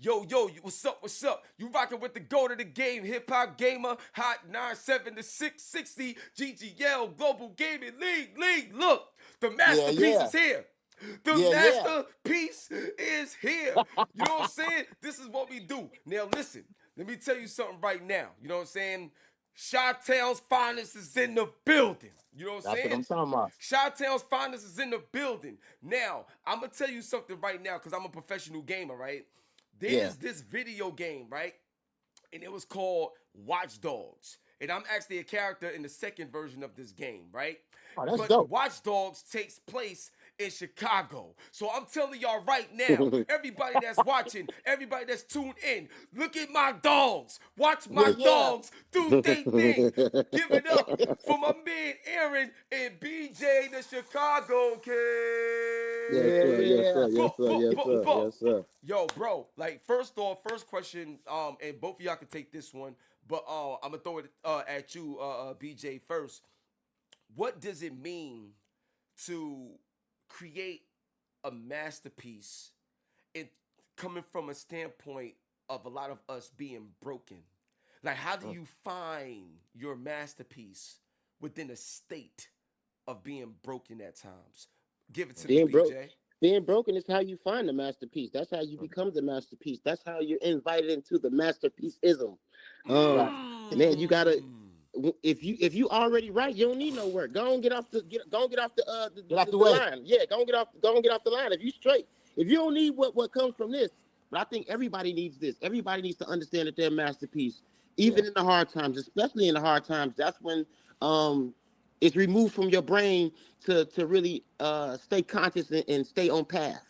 What's up? What's up? You rocking with the GOAT of the game, HipHopGamer, Hot 97 to 660, GGL, Global Gaming League. Look, the Yeah, masterpiece yeah, is here. The yeah, yeah. masterpiece is here. You know what I'm saying? This is what we do. Now, listen, let me tell you something right now. You know what I'm saying? Chi-Town's finest is in the building. You know what I'm That's what saying? I'm talking about. Chi-Town's finest is in the building. Now, I'm going to tell you something right now because I'm a professional gamer, right? Yeah. There's this video game, right? And it was called Watch Dogs. And I'm actually a character in the second version of this game, right? Oh, that's But dope. Watch Dogs takes place in Chicago. So I'm telling y'all right now, everybody that's watching, everybody that's tuned in, look at my dogs. Watch Yeah, my yeah. dogs do they thing. Give it up for my man Aaron and BJ, the Chicago Yes, Yeah, sir. Yes, Kid. yeah. sir. Yes, sir. Yes, sir. Yes, sir. Yo, bro, like first off, first question, and both of y'all can take this one, but I'm gonna throw it at you, BJ first. What does it mean to create a masterpiece and coming from a standpoint of a lot of us being broken? Like, how do you find your masterpiece within a state of being broken at times? Give it to me, Being broke, BJ. being broken is how you find the masterpiece. That's how you become the masterpiece. That's how you're invited into the masterpieceism. Right. Man, you gotta. Mm. If you already right, you don't need no work. Go and get off Get out the the way. line. Yeah, go and get off the line. If you straight, if you don't need what comes from this, but I think everybody needs this. Everybody needs to understand that they're a masterpiece, Yeah. even in the hard times, especially in the hard times. That's when it's removed from your brain to really stay conscious and stay on path.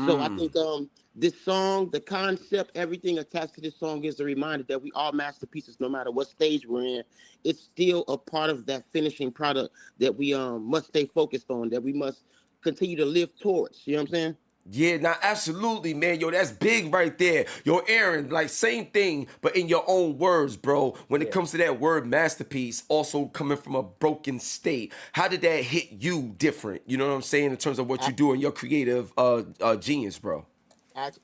So I Mm. think this song, the concept, everything attached to this song is a reminder that we all masterpieces, no matter what stage we're in. It's still a part of that finishing product that we must stay focused on, that we must continue to live towards. You know what I'm saying? Yeah, now absolutely, man. Yo, that's big right there. Yo, Aaron, like same thing, but in your own words, bro. When it Yeah. comes to that word masterpiece, also coming from a broken state, how did that hit you different? You know what I'm saying in terms of what you do in your creative genius, bro.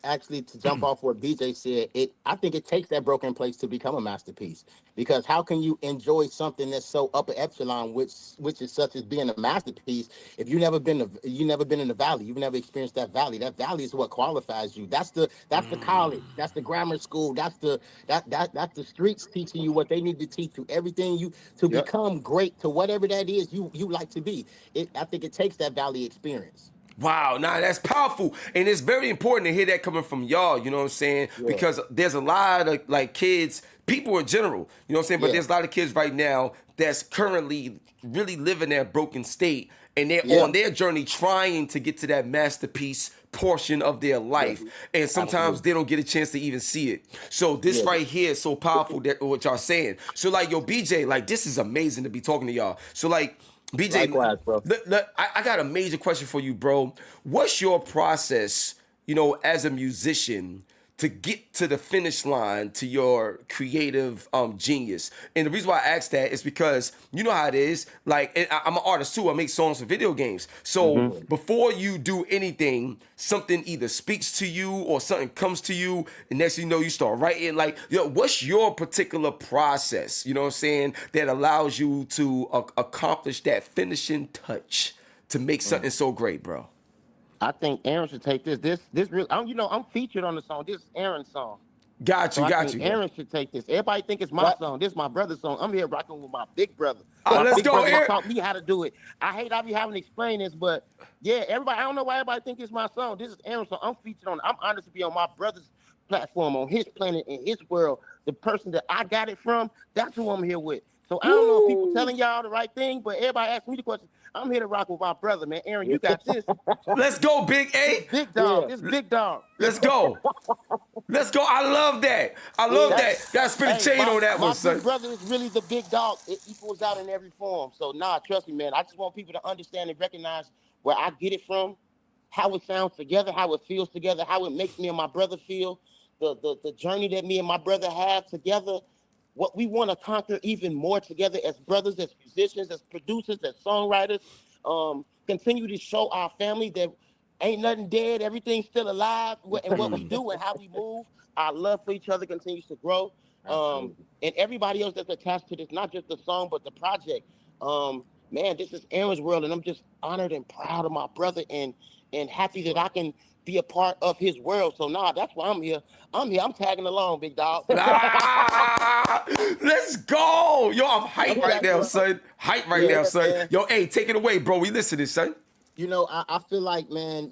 Actually, to jump off what BJ said, I think it takes that broken place to become a masterpiece. Because how can you enjoy something that's so upper epsilon, which is such as being a masterpiece, if you never been in the valley, you've never experienced that valley. That valley is what qualifies you. That's the college, that's the grammar school, that's the streets teaching you what they need to teach you. Everything you to Yep. become great to whatever that is you like to be. I think it takes that valley experience. Wow, nah, that's powerful. And it's very important to hear that coming from y'all, you know what I'm saying? Yeah. Because there's a lot of like kids, people in general, you know what I'm saying? But Yeah. there's a lot of kids right now that's currently really living that broken state and they're Yeah. on their journey trying to get to that masterpiece portion of their Yeah. life. And sometimes Absolutely. they don't get a chance to even see it. So this Yeah. right here is so powerful that what y'all saying. So like, yo, BJ, like this is amazing to be talking to y'all. So like, BJ, Likewise, bro. I got a major question for you, bro. What's your process, you know, as a musician to get to the finish line to your creative genius? And the reason why I ask that is because you know how it is. Like, and I'm an artist too. I make songs for video games. So before you do anything, something either speaks to you or something comes to you, and next thing you know, you start writing. Like, yo, what's your particular process? You know what I'm saying? That allows you to accomplish that finishing touch to make something so great, bro. I think Aaron should take this. This real. I'm featured on the song. This is Aaron's song. Got So you, I got think you. Aaron should take this. Everybody think it's my What? song. This is my brother's song. I'm here rocking with my big brother. Ah, My let's big go, brother that Aaron. taught me how to do it. I hate I be having to explain this, but yeah, everybody. I don't know why everybody think it's my song. This is Aaron's song. I'm featured on. I'm honored to be on my brother's platform, on his planet, in his world. The person that I got it from, that's who I'm here with. So I don't know if people Woo! telling y'all the right thing, but everybody asking me the question. I'm here to rock with my brother, man. Aaron, you got this. Let's go, Big This A. big Yeah. dog. This big dog. Let's go. Let's go. I love that. I love Yeah. That that. Gotta spin a hey, chain my on that one, my big son. brother is really the big dog. It equals out in every form. So nah, trust me, man. I just want people to understand and recognize where I get it from, how it sounds together, how it feels together, how it makes me and my brother feel, the journey that me and my brother have together. What we want to conquer even more together as brothers, as musicians, as producers, as songwriters. Continue to show our family that Ain't nothing dead. Everything's still alive. And what we do and how we move, our love for each other continues to grow. Absolutely. And everybody else that's attached to this, not just the song, but the project. Man, this is Aaron's world, and I'm just honored and proud of my brother, and happy that I can be a part of his world. So nah, that's why I'm here. I'm here. I'm tagging along, big dog. Ah, let's go. Yo, I'm hyped right Okay, now, bro. son. Hype right Yeah, now, son. man. Yo, hey, take it away, bro. We listening, son. I feel like, man,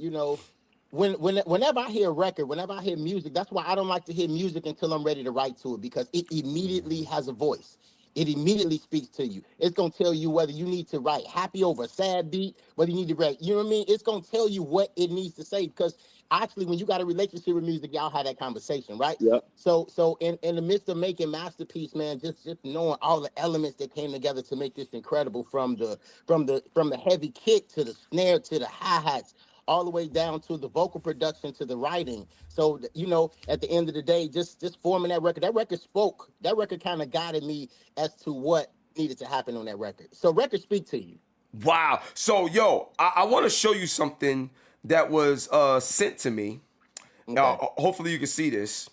whenever I hear a record, whenever I hear music, that's why I don't like to hear music until I'm ready to write to it, because it immediately has a voice. It immediately speaks to you. It's gonna tell you whether you need to write happy over a sad beat, whether you need to write, you know what I mean? It's gonna tell you what it needs to say, because actually, when you got a relationship with music, y'all have that conversation, right? Yep. So in the midst of making Masterpiece, man, just knowing all the elements that came together to make this incredible, from the heavy kick to the snare to the hi-hats, all the way down to the vocal production to the writing. So at the end of the day, just forming that record spoke. That record kind of guided me as to what needed to happen on that record. So records speak to you. Wow. So, yo, I want to show you something that was sent to me. Okay. Hopefully you can see this.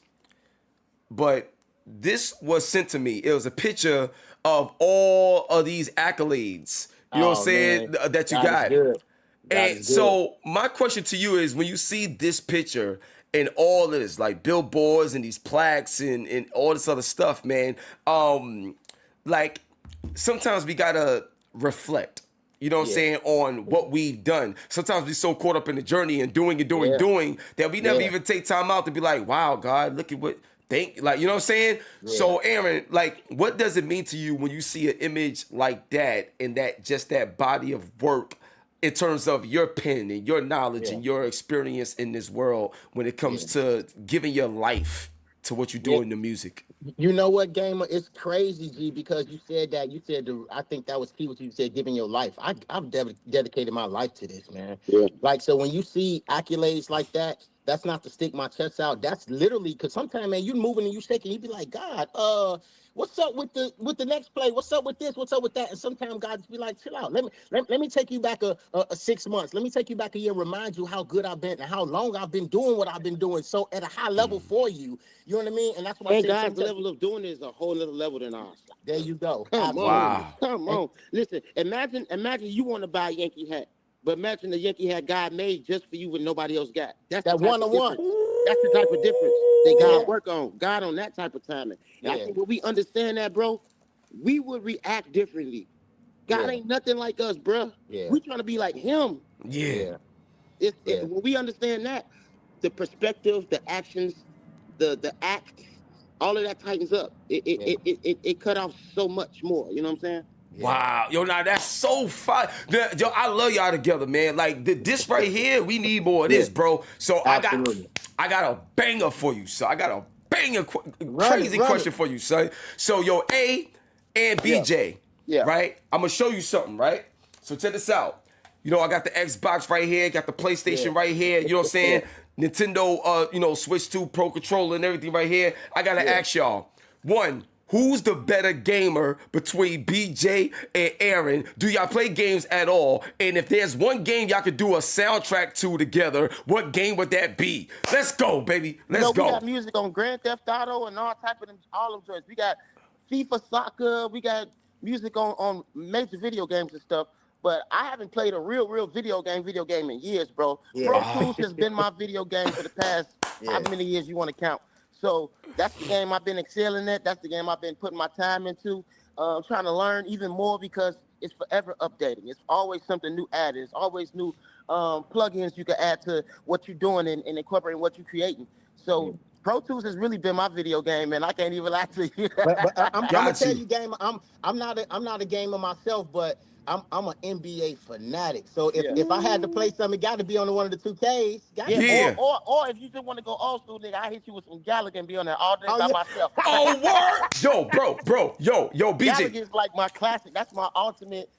But this was sent to me. It was a picture of all of these accolades. You know what I'm saying? Man. That you God is got. good. God And is good. so my question to you is, when you see this picture and all of this, like billboards and these plaques and all this other stuff, man, like sometimes we gotta reflect. You know what I'm Yeah. saying, on what we've done. Sometimes we're so caught up in the journey and doing Yeah. that we never Yeah. even take time out to be like, wow, God, look at what like, you know what I'm saying? Yeah. So Aaron, like, what does it mean to you when you see an image like that and that body of work in terms of your pen and your knowledge Yeah. and your experience in this world when it comes Yeah. to giving your life to what you do Yeah. in the music? You know what, Gamer? It's crazy, G, because you said that. I think that was key what you said, giving your life. I've dedicated my life to this, man. Yeah. Like, so when you see accolades like that, that's not to stick my chest out. That's literally, because sometimes, man, you moving and you shaking, you be like, God, what's up with the next play? What's up with this? What's up with that? And sometimes God just be like, chill out. Let me take you back a 6 months. Let me take you back a year, remind you how good I've been and how long I've been doing what I've been doing. So at a high level for you, you know what I mean? And that's why I And say God's sometimes. level of doing it is a whole other level than ours. There you go. Come on. Absolutely. Wow. Come And on. Listen, imagine you want to buy a Yankee hat, but imagine the Yankee hat God made just for you when nobody else got. That's the that type one of on one. difference. That's the type of difference that Yeah. God work on. God on that type of timing. And I Yeah. think when we understand that, bro, we would react differently. God Yeah. ain't nothing like us, bro. Yeah. We trying to be like him. Yeah. Yeah. It's Yeah. when we understand that, the perspective, the actions, the acts, all of that tightens up. Yeah. It cut off so much more. You know what I'm saying? Yeah. Wow, yo, now that's so fun. Yo, I love y'all together, man. Like this right here, we need more of Yeah. this, bro. So Absolutely. I got a banger for you, son. I got a banger, Run it, crazy run question it. for you, son. So, yo, A and Yeah. BJ, Yeah. right? I'm gonna show you something, right? So check this out. You know, I got the Xbox right here, got the PlayStation Yeah. right here. You know what I'm saying? Yeah. Nintendo, Switch 2 Pro Controller and everything right here. I gotta Yeah. ask y'all, one, who's the better gamer between BJ and Aaron? Do y'all play games at all? And if there's one game y'all could do a soundtrack to together, what game would that be? Let's go, baby. Let's We go. got music on Grand Theft Auto and all type of them, all of them joints. We got FIFA soccer. We got music on major video games and stuff. But I haven't played a real video game in years, bro. Yeah. Pro Tools has been my video game for the past how Yeah. many years you want to count. So that's the game I've been excelling at. That's the game I've been putting my time into. Trying to learn even more because it's forever updating. It's always something new added. It's always new plugins you can add to what you're doing and incorporating what you're creating. So Pro Tools has really been my video game, man. I can't even lie to you. But I'm gonna Got tell you. you, Gamer. I'm not a gamer myself, but I'm an NBA fanatic. So if, Yeah. if I had to play something, it got to be on one of the 2Ks. Got Yeah, to. Yeah. or if you just want to go old school, nigga, I hit you with some Gallagher and be on there all day Oh, by yeah. myself. Oh, word. Yo, bro. Yo, Gallagher BJ. is like my classic. That's my ultimate.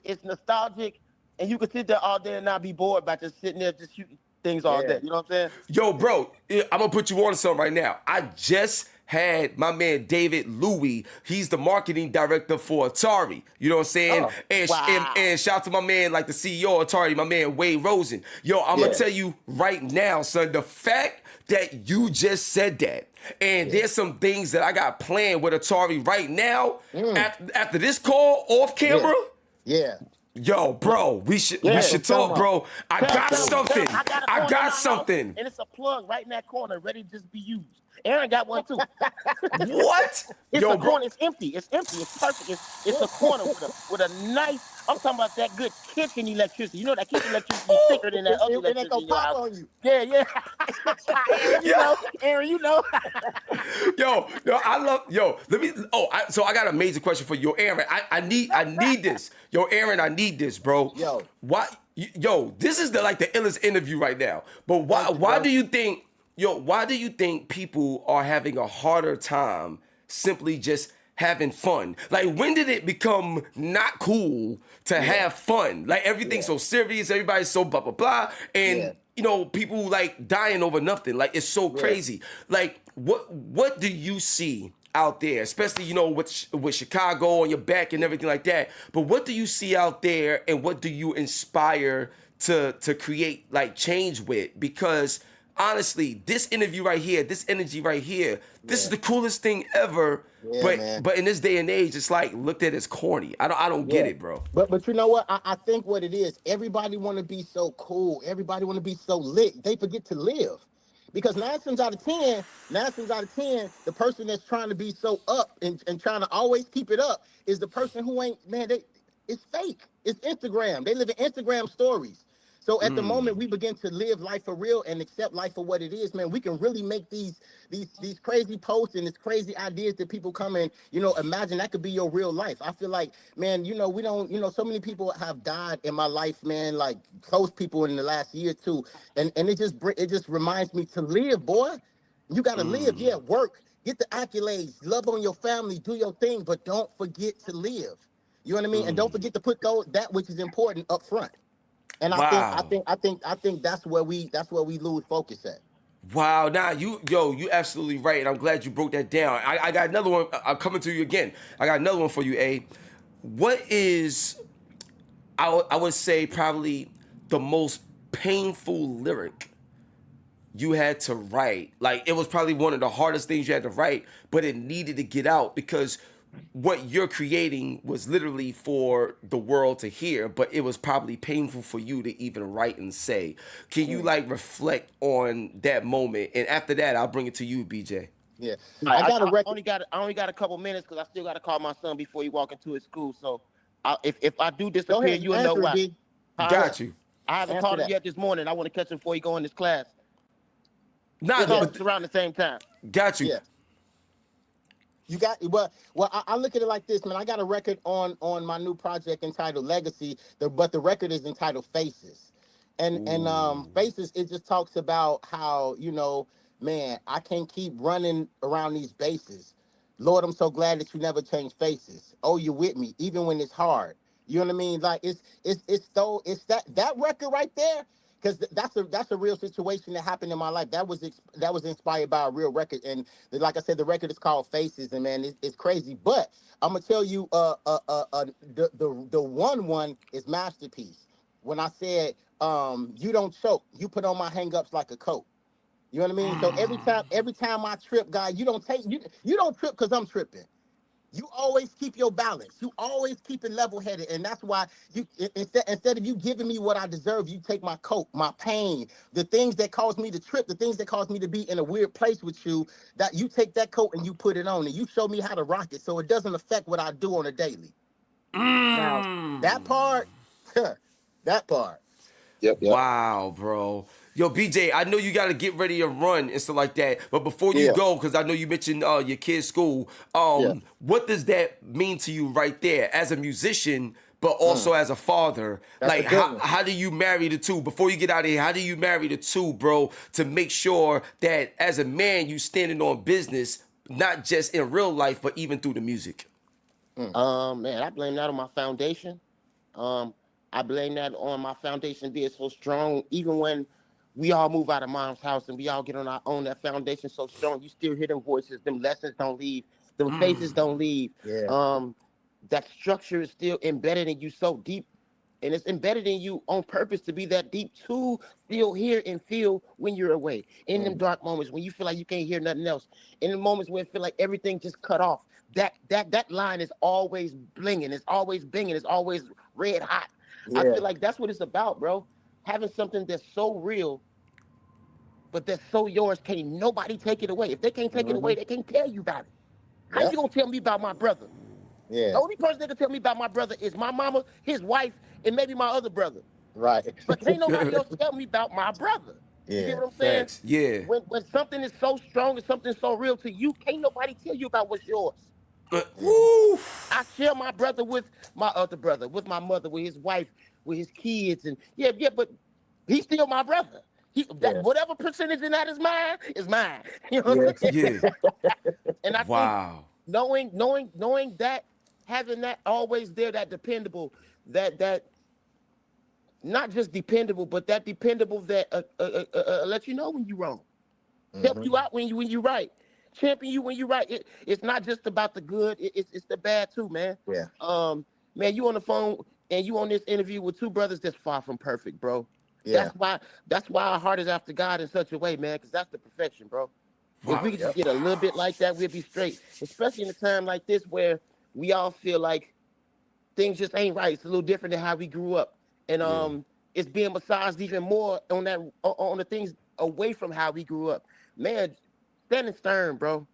It's nostalgic, and you can sit there all day and not be bored by just sitting there just shooting things all Yeah. day. You know what I'm saying? Yo, bro, I'm gonna put you on to something right now. I just had my man David Louie. He's the marketing director for Atari. You know what I'm saying? Oh, And shout out to my man, like the CEO of Atari, my man Wade Rosen. Yo, I'm gonna Yeah. tell you right now, son, the fact that you just said that, and there's some things that I got planned with Atari right now. After this call off yeah, camera, yeah. yo, bro, we should So tell 'em talk, all. bro. I Tell, got tell, tell, something. I got a I corner in got my house, something. and it's a plug right in that corner, ready to just be used. Aaron got one too. What? It's Yo, a bro. corner. It's empty. It's empty. It's perfect. It's a corner with a nice. I'm talking about that good kitchen electricity. You know that kitchen electricity is thicker than that other It ain't electricity gonna in your pop house. on you. Yeah, yeah. Aaron, you Yeah. know. Aaron, you know. Yo, I love. Yo, let me. Oh, so I got a major question for you, Aaron. I need this. Yo, Aaron, I need this, bro. Yo. Why? Yo, this is the illest interview right now. But why? Thank you, Why bro. do you think? Yo, why do you think people are having a harder time simply just having fun? Like, when did it become not cool to have fun? Like, everything's so serious, everybody's so blah blah blah, and people like dying over nothing. Like, it's so crazy. Like, what do you see out there, especially with Chicago on your back and everything like that? But what do you see out there, and what do you inspire to create like change with? Because honestly, this interview right here, this energy right here, this is the coolest thing ever. Yeah, man. But in this day and age, it's like looked at as corny. I don't get it, bro. But you know what? I think what it is, everybody want to be so cool. Everybody want to be so lit. They forget to live. Because nine times out of ten, the person that's trying to be so up and trying to always keep it up is the person who ain't, man, it's fake. It's Instagram. They live in Instagram stories. So at the moment we begin to live life for real and accept life for what it is, man, we can really make these crazy posts and these crazy ideas that people come and, imagine that could be your real life. I feel like, man, we don't, so many people have died in my life, man, like close people in the last year too. And it just reminds me to live, boy. You got to live. Yeah, work, get the accolades, love on your family, do your thing, but don't forget to live. You know what I mean? And don't forget to put that which is important up front. And Wow. I think that's where we lose focus at. Wow, nah, you absolutely right, and I'm glad you broke that down. I got another one. I'm coming to you again. I got another one for you, A. What is, I would say, probably the most painful lyric you had to write? Like, it was probably one of the hardest things you had to write, but it needed to get out because what you're creating was literally for the world to hear, but it was probably painful for you to even write and say. Can you reflect on that moment? And after that, I'll bring it to you, BJ. Yeah, Right, I got a record. I only got a couple minutes because I still got to call my son before he walk into his school. So if I do Go disappear, ahead, you'll know answer it, why. B. Got you. I haven't Answer called him that. yet this morning. I want to catch him before he go in this class. Nah, It's but always around the same time. got you. Yeah. You got I look at it like this, man. I got a record on my new project entitled Legacy, but the record is entitled Faces. And Faces, it just talks about how, man, I can't keep running around these bases. Lord, I'm so glad that you never change faces. Oh, you're with me, even when it's hard. You know what I mean? Like it's that record right there, because that's a real situation that happened in my life. That was inspired by a real record, and like I said, the record is called Faces, and man, it's crazy. But I'm gonna tell you, the one is Masterpiece. When I said, you don't choke, you put on my hangups like a coat. You know what I mean? So every time I trip, guy, you don't trip because I'm tripping. You always keep your balance. You always keep it level headed, and that's why instead of you giving me what I deserve, you take my coat, my pain, the things that cause me to trip, the things that cause me to be in a weird place with you. That you take that coat and you put it on, and you show me how to rock it, so it doesn't affect what I do on a daily. Now that part, that part. Yep. Wow, bro. Yo, BJ, I know you got to get ready to run and stuff like that. But before you Yeah. go, because I know you mentioned your kid's school, Yeah. what does that mean to you right there as a musician, but also as a father? That's Like, a good one. how do you marry the two? Before you get out of here, how do you marry the two, bro, to make sure that as a man, you standing on business, not just in real life, but even through the music? Man, I blame that on my foundation. Um, I blame that on my foundation being so strong, even when we all move out of mom's house and we all get on our own. That foundation so strong. You still hear them voices. Them lessons don't leave. Them faces don't leave. Yeah. That structure is still embedded in you so deep, and it's embedded in you on purpose to be that deep to still hear and feel when you're away. In them dark moments when you feel like you can't hear nothing else. In the moments when it feel like everything just cut off. That line is always blinging. It's always binging. It's always red hot. Yeah. I feel like that's what it's about, bro. Having something that's so real, but that's so yours, can't nobody take it away. If they can't take it away, they can't tell you about it. How you gonna tell me about my brother? Yeah. The only person that can tell me about my brother is my mama, his wife, and maybe my other brother. Right. But can't nobody else tell me about my brother. You Yeah. get what I'm saying? Facts. Yeah. When something is so strong and something so real to you, can't nobody tell you about what's yours. Woo. I share my brother with my other brother, with my mother, with his wife, with his kids, and yeah, but he's still my brother. Whatever percentage in that is mine is mine. You know what I'm saying? Yeah. And I Wow. think knowing that, having that always there, that dependable, that not just dependable, but that dependable that let you know when you're wrong, help you out when you right, champion you when you right. It's not just about the good, it's the bad too, man. Yeah. Man, you on the phone and you on this interview with two brothers that's far from perfect, bro. Yeah. That's why our heart is after God in such a way, man, because that's the perfection, bro. Wow. If we could just get a little bit like that, we'd be straight. Especially in a time like this where we all feel like things just ain't right. It's a little different than how we grew up. And it's being massaged even more on the things away from how we grew up. Man, standing stern, bro.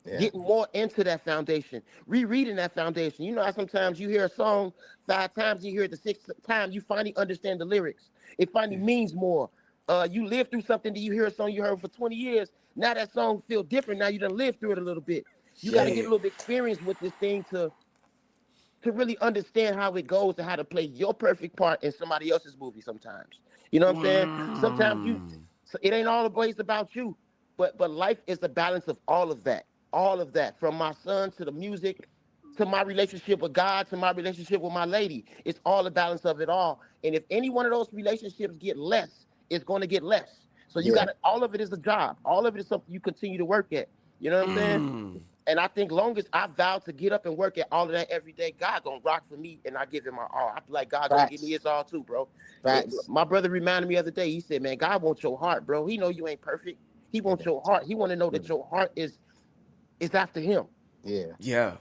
Yeah. Getting more into that foundation, rereading that foundation. You know how sometimes you hear a song 5 times, you hear it the 6th time, you finally understand the lyrics. It finally means more. You live through something that you hear a song you heard for 20 years. Now that song feel different. Now you done lived through it a little bit. You got to get a little bit experience with this thing to really understand how it goes and how to play your perfect part in somebody else's movie sometimes. You know what I'm saying? Sometimes it ain't always about you, but life is the balance of all of that. All of that, from my son to the music, to my relationship with God, to my relationship with my lady. It's all the balance of it all. And if any one of those relationships get less, it's going to get less. So you got to, all of it is a job. All of it is something you continue to work at. You know what I'm saying? And I think long as I vow to get up and work at all of that every day, God going to rock for me and I give him my all. I feel like God going to give me his all too, bro. My brother reminded me the other day, he said, man, God wants your heart, bro. He know you ain't perfect. He wants your heart. He want to know that your heart is after him. Yeah. Bro.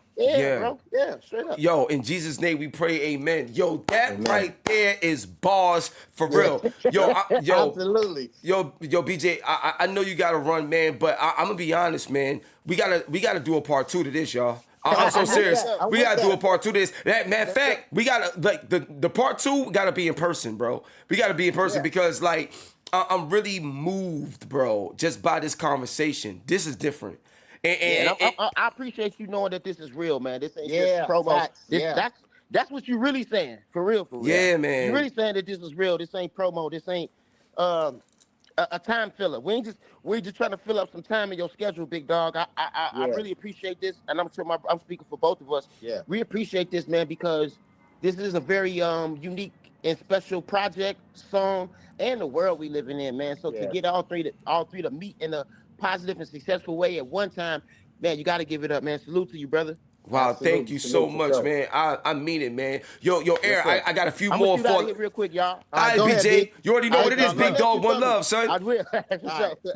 Yeah, straight up. Yo, in Jesus' name we pray, amen. Yo, that right there is bars for real. Yo, Absolutely. Yo, BJ, I know you gotta run, man, but I'm gonna be honest, man. We gotta do a part 2 to this, y'all. I'm so serious. We gotta do a part 2 to this. Matter of fact, we gotta like the part 2 gotta be in person, bro. We gotta be in person because like I'm really moved, bro, just by this conversation. This is different. And I appreciate you knowing that this is real, man. This ain't just promo. That's what you really saying, for real. Yeah, man. You really saying that this is real. This ain't promo. This ain't a time filler. We're just trying to fill up some time in your schedule, big dog. I really appreciate this, and I'm sure I'm speaking for both of us. Yeah, we appreciate this, man, because this is a very unique and special project, song, and the world we living in, man. So to get all three to meet in a positive and successful way at one time, man, you got to give it up, man. Salute to you, brother. Wow, thank you so much, man. I mean it, man. Yo, Air, I got a few more for you. Real quick, y'all. All right, BJ, you already know what it is, big dog. One love, son. I will.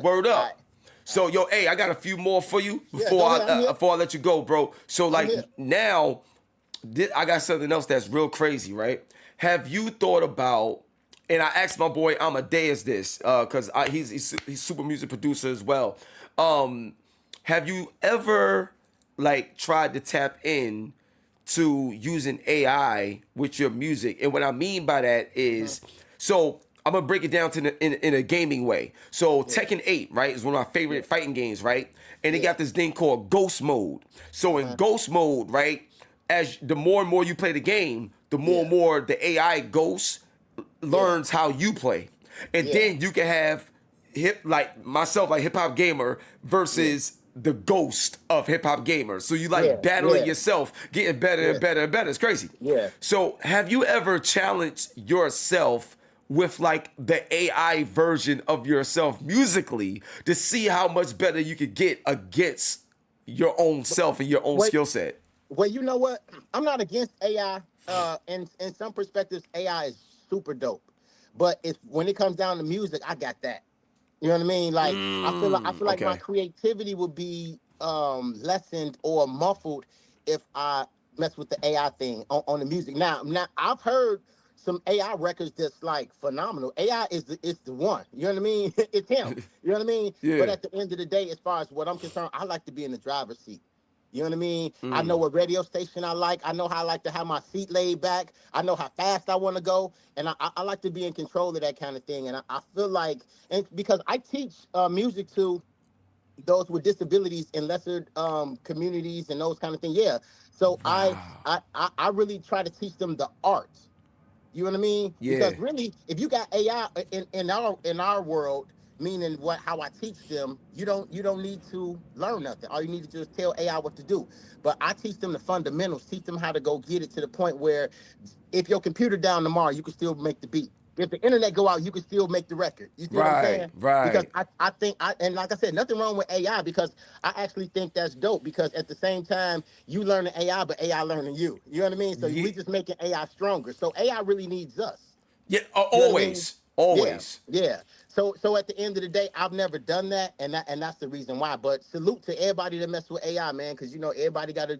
Word up. So, yo, hey, I got a few more for you before I let you go, bro. So, like, now, I got something else that's real crazy, right? Have you thought about, and I asked my boy Amadeus this, because he's super music producer as well. Have you ever, like, tried to tap in to using AI with your music? And what I mean by that is, so I'm gonna break it down to in a gaming way. So Tekken 8, right, is one of my favorite fighting games, right? And they got this thing called Ghost Mode. So in Ghost Mode, right, as the more and more you play the game, the more and more the AI ghost learns how you play. And then you can have HipHopGamer versus the ghost of HipHopGamer. So you like battling yourself, getting better and better and better. It's crazy. Yeah. So have you ever challenged yourself with like the AI version of yourself musically to see how much better you could get against your own self and your own Wait, skill set. well, you know what? I'm not against AI. In some perspectives, AI is super dope. But if when it comes down to music, I got that. You know what I mean? Like I feel like my Okay. creativity would be lessened or muffled if I mess with the AI thing on the music. Now I've heard some AI records that's like phenomenal. AI is the one. You know what I mean? It's him. You know what I mean? But Yeah. at the end of the day, as far as what I'm concerned, I like to be in the driver's seat. You know what I mean? I know what radio station I like. I know how I like to have my seat laid back. I know how fast I want to go. And I like to be in control of that kind of thing. And I feel like, and because I teach music to those with disabilities in lesser communities and those kind of things. Yeah. So Wow. I really try to teach them the art. You know what I mean? Yeah. Because really, if you got AI in our world, meaning what how I teach them, you don't need to learn nothing. All you need to do is tell AI what to do. But I teach them the fundamentals, teach them how to go get it to the point where if your computer down tomorrow, you can still make the beat. If the internet go out, you can still make the record. You see what I'm Right. saying? Because Right. I think and like I said, nothing wrong with AI because I actually think that's dope because at the same time, you learning AI, but AI learning you. You know what I mean? So Yeah. we just making AI stronger. So AI really needs us. Yeah. You know what I mean? Always. Yeah, Always. yeah. So at the end of the day, I've never done that, and that's the reason why. But salute to everybody that mess with AI, man, because everybody gotta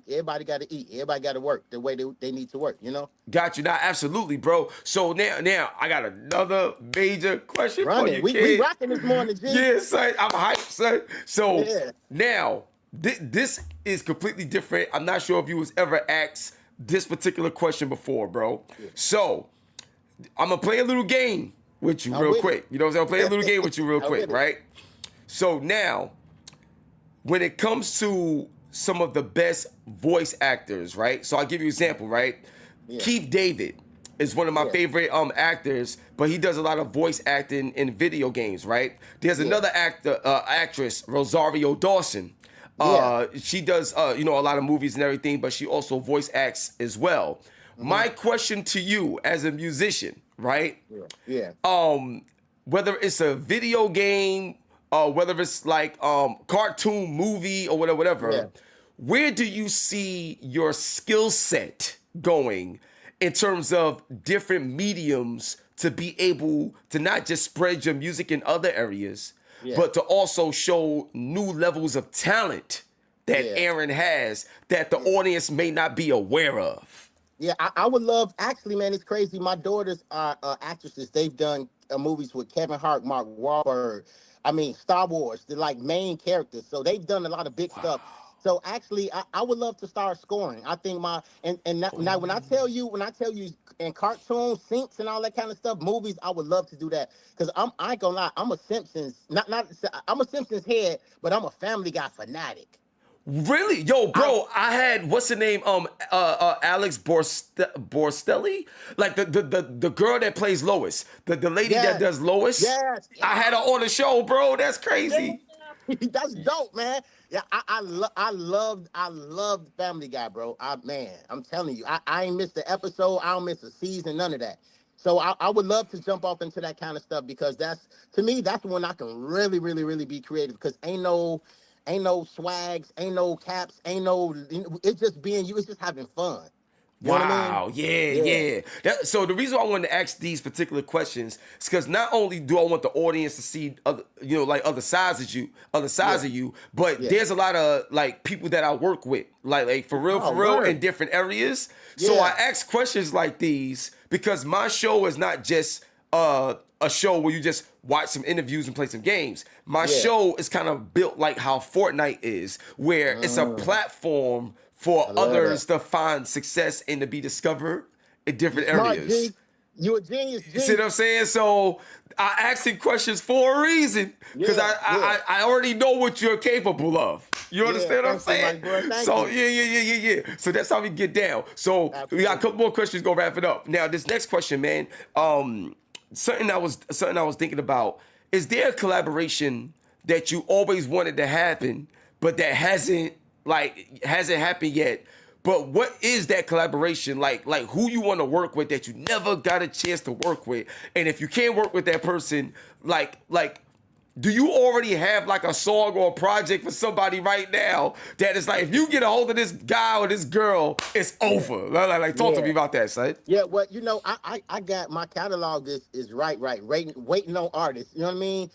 eat, everybody gotta work the way they need to work. You know, Got you. Now, absolutely, bro. So now I got another major question for run it. you, We kid. rocking this morning, G. Yeah, son. I'm hyped, son. So Yeah. now this is completely different. I'm not sure if you was ever asked this particular question before, bro. Yeah. So I'm gonna play a little game with you I'm real with it. quick. You know what I'm saying? I'll play a little game with you real I'm quick, with it. right? So now, when it comes to some of the best voice actors, right? So I'll give you an example, right? Yeah. Keith David is one of my Yeah. favorite actors, but he does a lot of voice acting in video games, right? There's Yeah. another actress, Rosario Dawson. Yeah. She does a lot of movies and everything, but she also voice acts as well. Hmm. My question to you as a musician, right? Yeah. Yeah. Whether it's a video game or whether it's like cartoon movie or whatever, Yeah. where do you see your skill set going in terms of different mediums to be able to not just spread your music in other areas, Yeah. but to also show new levels of talent that Yeah. Aaron has that the audience may not be aware of? Yeah, I would love. Actually, man, it's crazy. My daughters are actresses. They've done movies with Kevin Hart, Mark Wahlberg. I mean, Star Wars. They're like main characters. So they've done a lot of big stuff. So actually, I would love to start scoring. I think my and now when I tell you in cartoons, syncs and all that kind of stuff, movies, I would love to do that because I ain't gonna lie, I'm a Simpsons not I'm a Simpsons head, but I'm a Family Guy fanatic. Really? Yo, I bro, I had what's the name? Alex Borstelli? Like the girl that plays Lois. The lady that yes, does Lois. yes, I had her on the show, bro. That's yeah. crazy. That's dope, man. Yeah, I loved Family Guy, bro. I'm telling you, I ain't missed an episode. I don't miss a season, none of that. So I would love to jump off into that kind of stuff because that's to me that's when I can really, really, really be creative because ain't no swags, ain't no caps, ain't no. It's just being you. It's just having fun. You know what I mean? Wow, yeah, Yeah, yeah. So the reason why I wanted to ask these particular questions is because not only do I want the audience to see other, like other sides yeah, of you, but yeah. there's a lot of like people that I work with, like Oh, for real, in word. different areas. So I Yeah, ask questions like these because my show is not just a show where you just watch some interviews and play some games. My yeah. show is kind of built like how Fortnite is, where it's a Mm, platform for I love that. others to find success and to be discovered in You different smart, areas. G. You a genius, You see G. what I'm saying? So I asking questions for a reason because Yeah, yeah. I already know what you're capable of. You Yeah, understand what I'm thank you, my saying? bro. Thank So you. yeah. So that's how we get down. So we got a Absolutely. couple more questions. Go wrap it up. Now this next question, man. Something I was thinking about. Is there a collaboration that you always wanted to happen, but that hasn't happened yet? But what is that collaboration like? Like who you want to work with that you never got a chance to work with, and if you can't work with that person, like do you already have like a song or a project for somebody right now that is like, if you get a hold of this guy or this girl, it's over? Like talk to me Yeah. about that, son. Yeah, well, I got my catalog is waiting on artists. You know what I mean?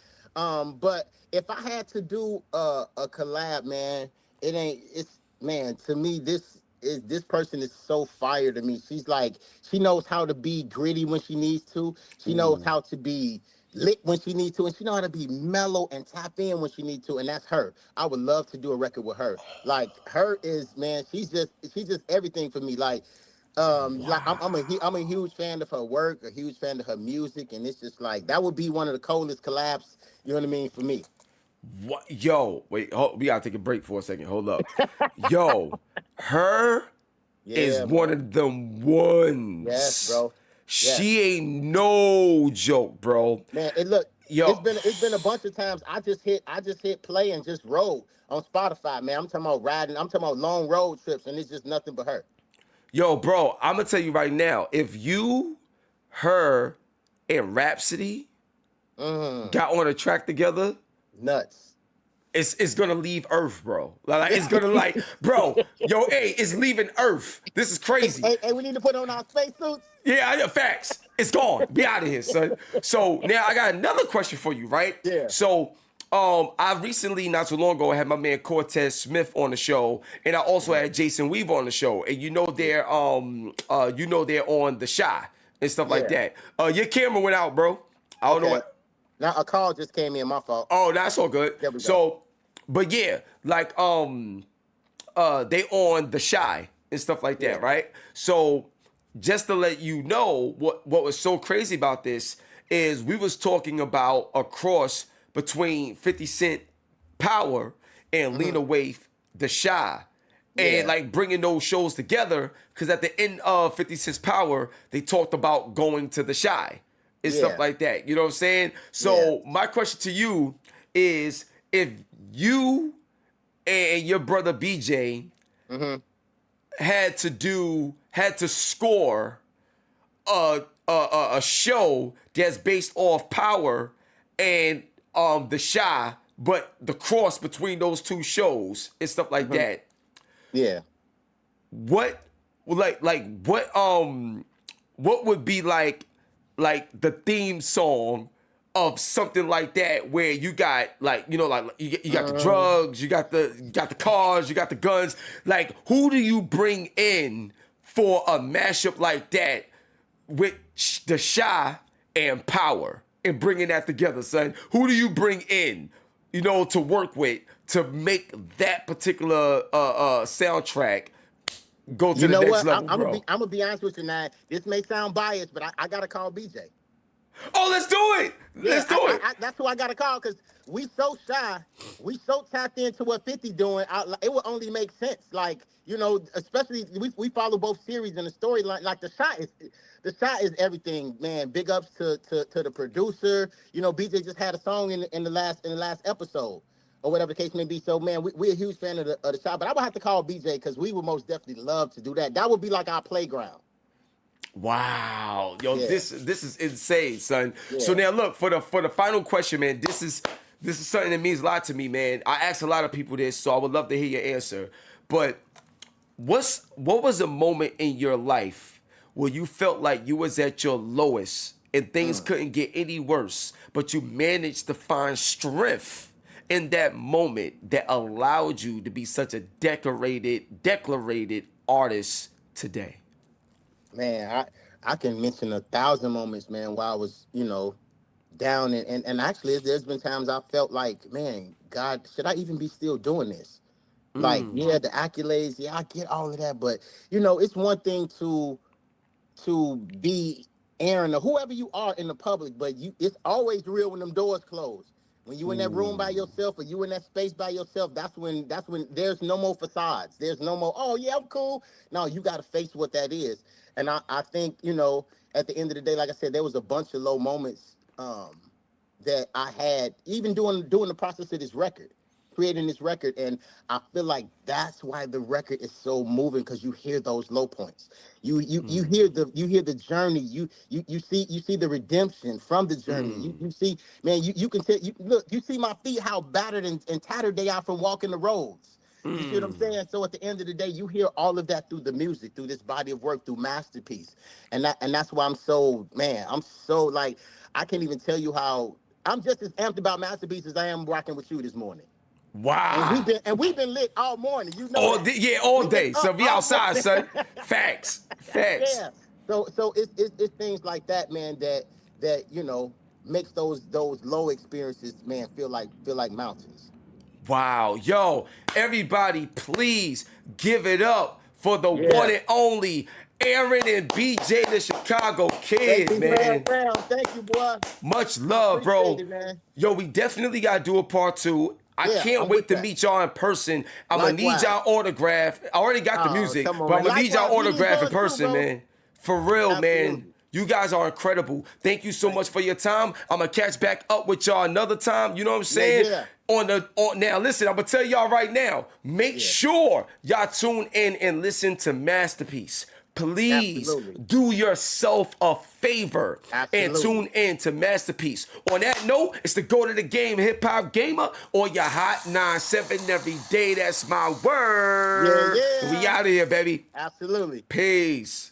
But if I had to do a collab, man, it ain't. It's man to me. This person is so fire to me. She knows how to be gritty when she needs to. She knows Ooh. how to be lit when she needs to, and she know how to be mellow and tap in when she needs to. And that's her. I would love to do a record with her. Like her is man. She's just everything for me. Like I'm a huge fan of her work, a huge fan of her music, and it's just like that would be one of the coldest collabs. You know what I mean for me? What? Yo, wait, we gotta take a break for a second. Hold up. Yo, her is Yeah, one man. of them Yes, ones. bro. Yes, She ain't no joke, bro. man. And look, Yo, it's been a bunch of times I just hit play and just roll on Spotify, man. I'm talking about riding. I'm talking about long road trips, and it's just nothing but her. yo, bro, I'm gonna tell you right now, if you, her, and Rhapsody Mm, got on a track together, nuts. it's gonna leave Earth, bro. Like it's gonna like, bro, yo, hey, it's leaving Earth. This is Hey, crazy. hey, hey, we need to put on our spacesuits. Yeah, facts. It's gone. Be out of here, son. So now I got another question for you, right? Yeah. So I recently, not too long ago, I had my man Cortez Smith on the show, and I also had Jason Weaver on the show. And they're on the Shy and stuff like Yeah. that. Your camera went out, bro. I don't know Okay. what. Now a call just came in. My fault. Oh, that's all good. There we go. So, but yeah, like they on the Shy and stuff like Yeah. that, right? So just to let you know what was so crazy about this is we was talking about a cross between 50 Cent Power and Hmm. Lena Waithe the Shy. And Yeah. like bringing those shows together, because at the end of 50 Cent's Power, they talked about going to the Shy and stuff Yeah. like that. You know what I'm saying? Yeah. So my question to you is, if you and your brother BJ Hmm. had to score a show that's based off Power and the Shy, but the cross between those two shows and stuff like Hmm. that, Yeah. what what would be like the theme song of something like that, where you got like, like you got the Um, drugs, you got the cars, you got the guns. Like, who do you bring in for a mashup like that with the Shy and Power, and bringing that together, son? Who do you bring in, to work with to make that particular soundtrack go to you the know next what? level, bro? I'm gonna be honest with you now. This may sound biased, but I gotta call BJ. Oh, let's do it. Yeah, Let's do it. that's who I got to call because we so shy, we so tapped into what 50 doing. It would only make sense, like especially we follow both series and the storyline. Like the shot is everything, man. Big ups to the producer. BJ just had a song in the last episode or whatever the case may be. So man, we're a huge fan of the shot, but I would have to call BJ because we would most definitely love to do that. That would be like our playground. Wow, yo, Yeah, this is insane, son. So yeah. now look, for the final question, man. This is something that means a lot to me, man. I ask a lot of people this, so I would love to hear your answer. But what was a moment in your life where you felt like you was at your lowest and things Mm. couldn't get any worse, but you managed to find strength in that moment that allowed you to be such a decorated artist today? Man, I can mention 1,000 moments, man, while I was, down and actually there's been times I felt like, man, God, should I even be still doing this? Like, Mm. yeah, the accolades, yeah, I get all of that, but it's one thing to be Aaron or whoever you are in the public, but it's always real when them doors close. When you in that room by Ooh. yourself or you in that space by yourself, that's when there's no more facades. There's no more, oh yeah, I'm cool. No, you gotta face what that is. And I think, at the end of the day, like I said, there was a bunch of low moments that I had, even doing the process of this record. creating this record, and I feel like that's why the record is so moving, because you hear those low points. You hear the journey. You see the redemption from the journey. You see, man, you can tell, you look, you see my feet, how battered and tattered they are from walking the roads. You see what I'm saying? So at the end of the day, you hear all of that through the music, through this body of work, through Masterpiece. And that's why I'm so, man, I'm so, like, I can't even tell you how I'm just as amped about Masterpiece as I am rocking with you this morning. And Wow. we've been lit all morning. You know All that. day, yeah, all We've been day. So up we all outside, morning. son. Facts. Facts. Yeah. So it's things like that, man, that makes those low experiences, man, feel like mountains. Wow. Yo, everybody, please give it up for the one Yeah. and only Aaron and BJ, the Chicago Thank Kid, you, man. man. Thank you, boy. Much I love, appreciate bro. it, man. Yo, we definitely got to do a part two. I Yeah, can't I'm wait with to that. meet y'all in person. I'm going to need Likewise. y'all autograph. I already got the Oh, music, come on, but I'm man. going to need y'all Likewise, we need autograph in yours too, person, bro. man. For real, man. Absolutely. You guys are incredible. Thank you so Thank much you. for your time. I'm going to catch back up with y'all another time. You know what I'm saying? Yeah. Now, listen, I'm going to tell y'all right now. Make Yeah. sure y'all tune in and listen to Masterpiece. Please Absolutely. do yourself a favor and Absolutely. tune in to Masterpiece. On that note, it's the go to the game HipHopGamer on your Hot 97 every day. That's my Yeah, word. And we yeah. out of here, baby. Absolutely. Peace.